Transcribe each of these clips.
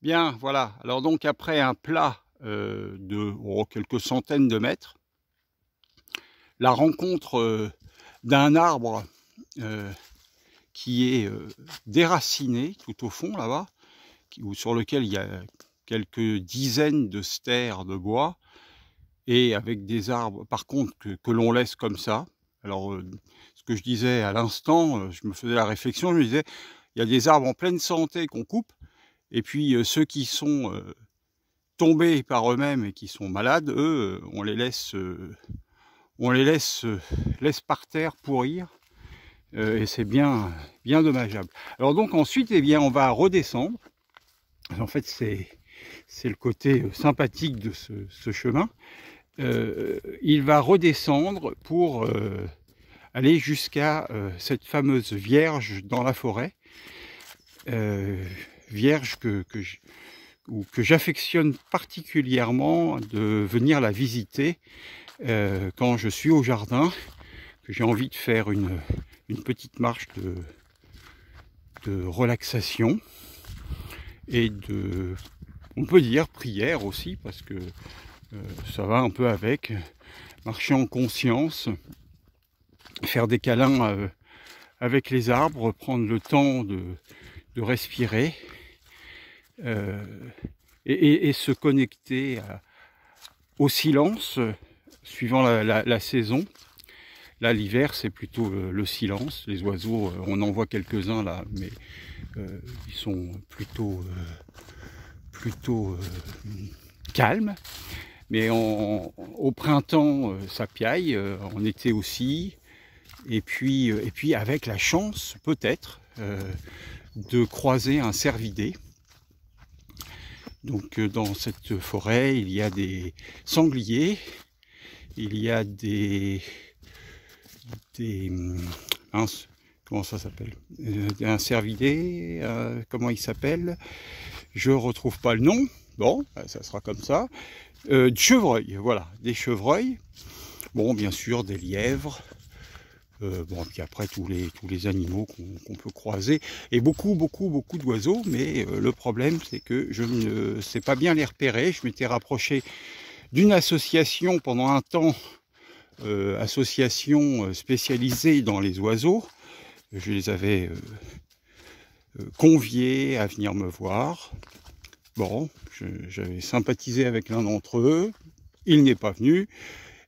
Bien, voilà. Alors donc après un plat de quelques centaines de mètres, la rencontre d'un arbre euh, qui est déraciné tout au fond là-bas, sur lequel il y a quelques dizaines de stères de bois, et avec des arbres par contre que l'on laisse comme ça. Alors ce que je disais à l'instant, je me faisais la réflexion, je me disais, il y a des arbres en pleine santé qu'on coupe, et puis ceux qui sont tombés par eux-mêmes et qui sont malades, eux, laisse par terre pourrir, et c'est bien, bien dommageable. Alors donc ensuite, eh bien, on va redescendre. En fait, c'est le côté sympathique de ce chemin. Il va redescendre pour aller jusqu'à cette fameuse vierge dans la forêt, vierge que j'affectionne particulièrement de venir la visiter quand je suis au jardin, que j'ai envie de faire une petite marche de relaxation et on peut dire prière aussi, parce que ça va un peu avec, marcher en conscience, faire des câlins avec les arbres, prendre le temps de respirer, et se connecter au silence, suivant la saison. Là, l'hiver, c'est plutôt le silence. Les oiseaux, on en voit quelques-uns là, mais ils sont plutôt calmes. Mais au printemps, ça piaille, en été aussi. Et puis avec la chance, peut-être, de croiser un cervidé. Donc dans cette forêt, il y a des sangliers, il y a des mince, comment ça s'appelle, un cervidé, comment il s'appelle, je retrouve pas le nom. Bon, ça sera comme ça. Des chevreuils, voilà, des chevreuils. Bon, bien sûr, des lièvres. Bon, puis après tous les animaux qu'on peut croiser, et beaucoup d'oiseaux, mais le problème c'est que je ne sais pas bien les repérer. Je m'étais rapproché d'une association pendant un temps, association spécialisée dans les oiseaux. Je les avais conviés à venir me voir. Bon, j'avais sympathisé avec l'un d'entre eux, il n'est pas venu.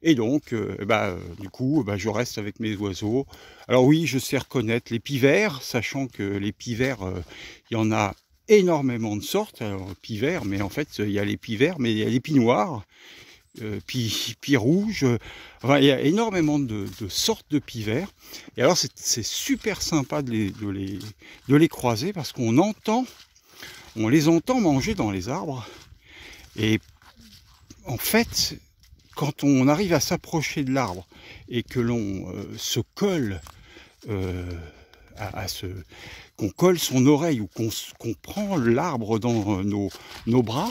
Et donc, du coup, je reste avec mes oiseaux. Alors oui, je sais reconnaître les pivers, sachant que les pivers, il y en a énormément de sortes. Alors, pivers, mais en fait, il y a les pivers, mais il y a les pies noires, pies rouges. Enfin, il y a énormément de sortes de pivers. Et alors, c'est super sympa de les croiser, parce on les entend manger dans les arbres. Et en fait, quand on arrive à s'approcher de l'arbre et que l'on se colle qu'on colle son oreille, ou qu'on prend l'arbre dans nos bras,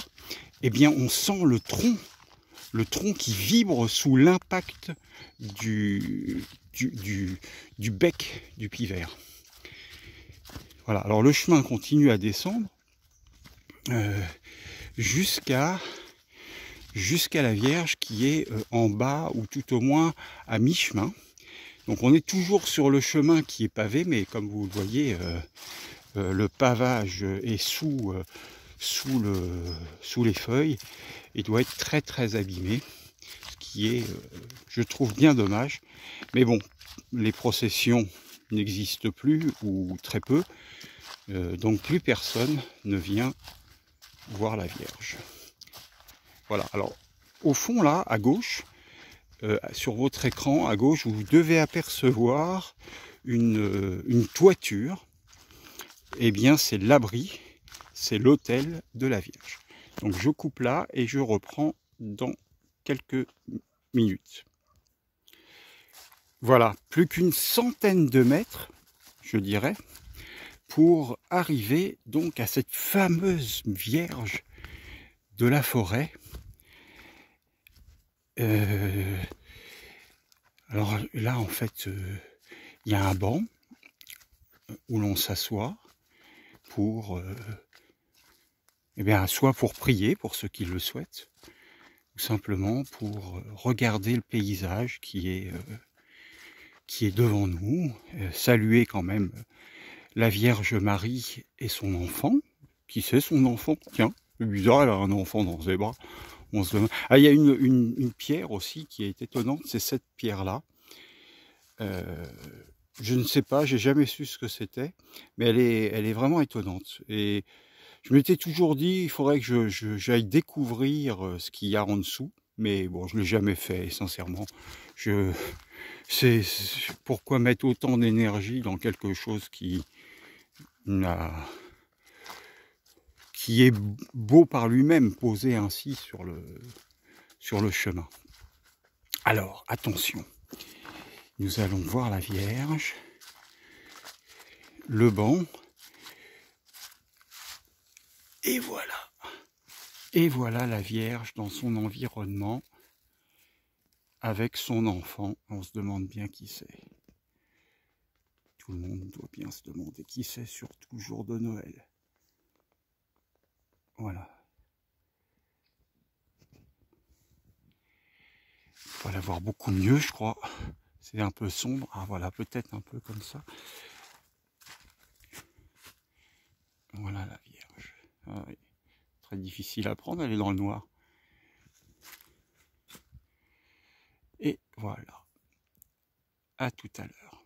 eh bien on sent le tronc qui vibre sous l'impact du bec du pivert. Voilà, alors le chemin continue à descendre jusqu'à la Vierge, qui est en bas, ou tout au moins à mi-chemin. Donc on est toujours sur le chemin qui est pavé, mais comme vous le voyez, le pavage est sous les feuilles et doit être très abîmé, ce qui est, je trouve, bien dommage. Mais bon, les processions n'existent plus, ou très peu, donc plus personne ne vient voir la Vierge. Voilà, alors au fond là, à gauche, sur votre écran à gauche, vous devez apercevoir une toiture. Eh bien, c'est l'abri, c'est l'autel de la Vierge. Donc je coupe là et je reprends dans quelques minutes. Voilà, plus qu'une centaine de mètres, je dirais, pour arriver donc à cette fameuse Vierge de la forêt. Alors là, en fait, il y a un banc où l'on s'assoit pour Eh bien, soit pour prier, pour ceux qui le souhaitent, ou simplement pour regarder le paysage qui est devant nous, saluer quand même la Vierge Marie et son enfant. Qui c'est son enfant? Tiens, c'est bizarre, elle a un enfant dans ses bras. On se demande... Ah, il y a une pierre aussi qui est étonnante, c'est cette pierre-là. Je ne sais pas, j'ai jamais su ce que c'était, mais elle est vraiment étonnante. Et je m'étais toujours dit, il faudrait que j'aille découvrir ce qu'il y a en dessous, mais bon, je l'ai jamais fait, sincèrement. C'est pourquoi mettre autant d'énergie dans quelque chose qui est beau par lui-même, posé ainsi sur le chemin. Alors, attention. Nous allons voir la Vierge, le banc, et voilà. Et voilà la Vierge dans son environnement, avec son enfant. On se demande bien qui c'est. Tout le monde doit bien se demander qui c'est, surtout le jour de Noël. Voilà. On va la voir beaucoup mieux, je crois. C'est un peu sombre. Ah voilà, peut-être un peu comme ça. Voilà la Vierge. Ah, oui. Très difficile à prendre, elle est dans le noir. Et voilà. À tout à l'heure.